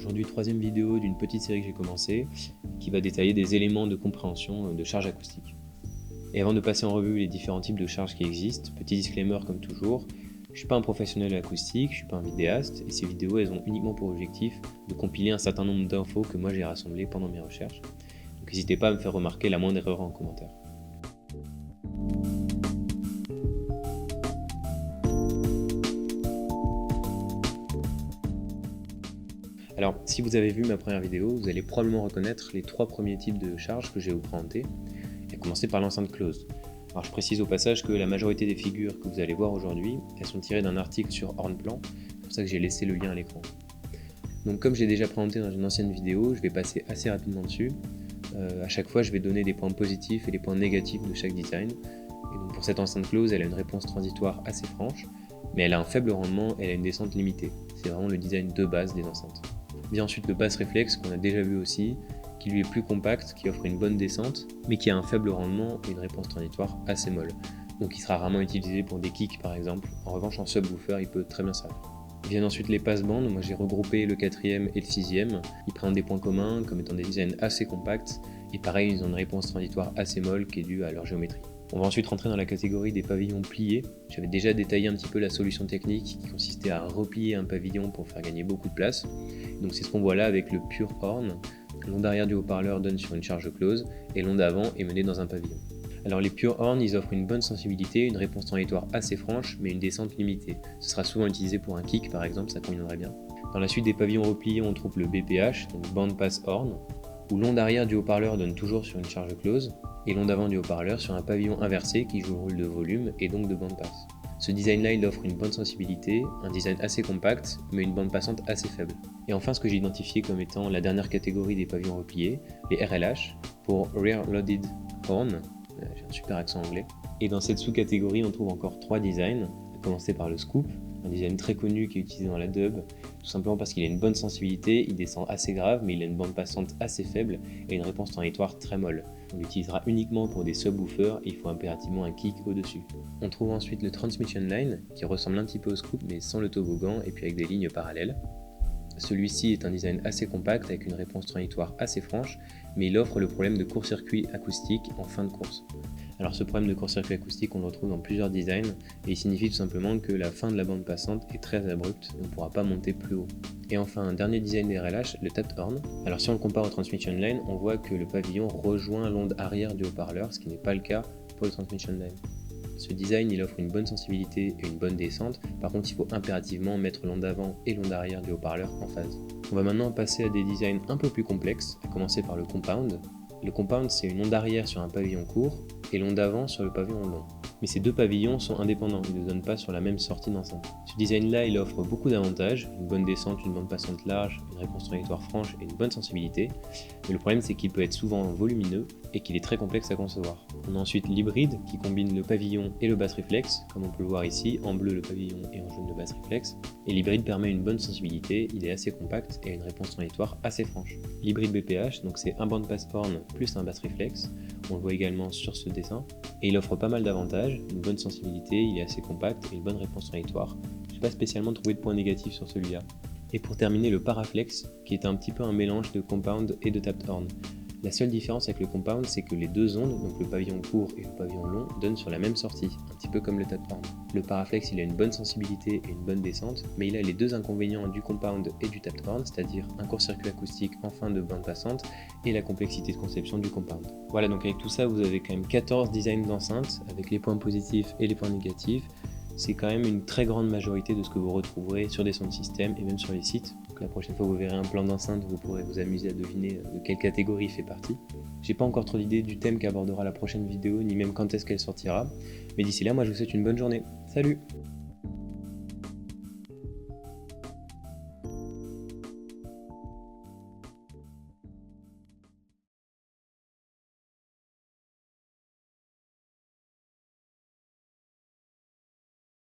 Aujourd'hui, troisième vidéo d'une petite série que j'ai commencée, qui va détailler des éléments de compréhension de charge acoustique. Et avant de passer en revue les différents types de charges qui existent, petit disclaimer comme toujours, je ne suis pas un professionnel acoustique, je ne suis pas un vidéaste, et ces vidéos elles ont uniquement pour objectif de compiler un certain nombre d'infos que moi j'ai rassemblées pendant mes recherches. Donc n'hésitez pas à me faire remarquer la moindre erreur en commentaire. Alors, si vous avez vu ma première vidéo, vous allez probablement reconnaître les trois premiers types de charges que je vais vous présenter, et commencer par l'enceinte close. Alors, je précise au passage que la majorité des figures que vous allez voir aujourd'hui, elles sont tirées d'un article sur Hornplan, c'est pour ça que j'ai laissé le lien à l'écran. Donc, comme j'ai déjà présenté dans une ancienne vidéo, je vais passer assez rapidement dessus. À chaque fois, je vais donner des points positifs et des points négatifs de chaque design. Et donc, pour cette enceinte close, elle a une réponse transitoire assez franche, mais elle a un faible rendement et elle a une descente limitée. C'est vraiment le design de base des enceintes. Vient ensuite le bass réflexe qu'on a déjà vu aussi, qui lui est plus compact, qui offre une bonne descente, mais qui a un faible rendement et une réponse transitoire assez molle. Donc il sera rarement utilisé pour des kicks par exemple. En revanche en subwoofer il peut très bien servir. Viennent ensuite les passbands, moi j'ai regroupé le quatrième et le sixième. Ils prennent des points communs comme étant des designs assez compacts, et pareil ils ont une réponse transitoire assez molle qui est due à leur géométrie. On va ensuite rentrer dans la catégorie des pavillons pliés. J'avais déjà détaillé un petit peu la solution technique qui consistait à replier un pavillon pour faire gagner beaucoup de place. Donc c'est ce qu'on voit là avec le Pure Horn. L'onde arrière du haut-parleur donne sur une charge close et l'onde avant est menée dans un pavillon. Alors les Pure Horn, ils offrent une bonne sensibilité, une réponse transitoire assez franche mais une descente limitée. Ce sera souvent utilisé pour un kick par exemple, ça conviendrait bien. Dans la suite des pavillons repliés, on trouve le BPH, donc Band Pass Horn, où l'onde arrière du haut-parleur donne toujours sur une charge close et l'onde avant du haut-parleur sur un pavillon inversé qui joue le rôle de volume et donc de bande passe. Ce design-là, il offre une bonne sensibilité, un design assez compact, mais une bande passante assez faible. Et enfin, ce que j'ai identifié comme étant la dernière catégorie des pavillons repliés, les RLH, pour Rear Loaded Horn, j'ai un super accent anglais. Et dans cette sous-catégorie, on trouve encore trois designs, à commencer par le Scoop, un design très connu qui est utilisé dans la dub, tout simplement parce qu'il a une bonne sensibilité, il descend assez grave, mais il a une bande passante assez faible et une réponse transitoire très molle. On l'utilisera uniquement pour des subwoofers et il faut impérativement un kick au-dessus. On trouve ensuite le Transmission Line, qui ressemble un petit peu au Scoop, mais sans le toboggan et puis avec des lignes parallèles. Celui-ci est un design assez compact avec une réponse transitoire assez franche, mais il offre le problème de court-circuit acoustique en fin de course. Alors ce problème de court-circuit acoustique, on le retrouve dans plusieurs designs, et il signifie tout simplement que la fin de la bande passante est très abrupte, et on ne pourra pas monter plus haut. Et enfin, un dernier design des RLH, le Tapped Horn. Alors si on le compare au Transmission Line, on voit que le pavillon rejoint l'onde arrière du haut-parleur, ce qui n'est pas le cas pour le Transmission Line. Ce design, il offre une bonne sensibilité et une bonne descente, par contre il faut impérativement mettre l'onde avant et l'onde arrière du haut-parleur en phase. On va maintenant passer à des designs un peu plus complexes, à commencer par le Compound. Le Compound, c'est une onde arrière sur un pavillon court et l'onde avant sur le pavillon long. Mais ces deux pavillons sont indépendants, ils ne donnent pas sur la même sortie d'enceinte. Ce design-là, il offre beaucoup d'avantages, une bonne descente, une bande passante large, une réponse transitoire franche et une bonne sensibilité. Mais le problème, c'est qu'il peut être souvent volumineux et qu'il est très complexe à concevoir. On a ensuite l'hybride qui combine le pavillon et le bass réflexe, comme on peut le voir ici, en bleu le pavillon et en jaune le bass réflexe. Et l'hybride permet une bonne sensibilité, il est assez compact et a une réponse transitoire assez franche. L'hybride BPH, donc c'est un band pass horn plus un bass réflexe, on le voit également sur ce dessin, et il offre pas mal d'avantages, une bonne sensibilité, il est assez compact et une bonne réponse transitoire. Je n'ai pas spécialement trouvé de points négatifs sur celui-là. Et pour terminer, le Paraflex, qui est un petit peu un mélange de Compound et de Tapped Horn. La seule différence avec le Compound, c'est que les deux ondes, donc le pavillon court et le pavillon long, donnent sur la même sortie, un petit peu comme le Tapped Horn. Le Paraflex, il a une bonne sensibilité et une bonne descente, mais il a les deux inconvénients du Compound et du Tapped Horn, c'est-à-dire un court-circuit acoustique en fin de bande passante et la complexité de conception du Compound. Voilà, donc avec tout ça, vous avez quand même 14 designs d'enceintes, avec les points positifs et les points négatifs. C'est quand même une très grande majorité de ce que vous retrouverez sur des sound systems et même sur les sites. Donc la prochaine fois que vous verrez un plan d'enceinte, vous pourrez vous amuser à deviner de quelle catégorie il fait partie. J'ai pas encore trop d'idées du thème qu'abordera la prochaine vidéo, ni même quand est-ce qu'elle sortira. Mais d'ici là, moi je vous souhaite une bonne journée. Salut!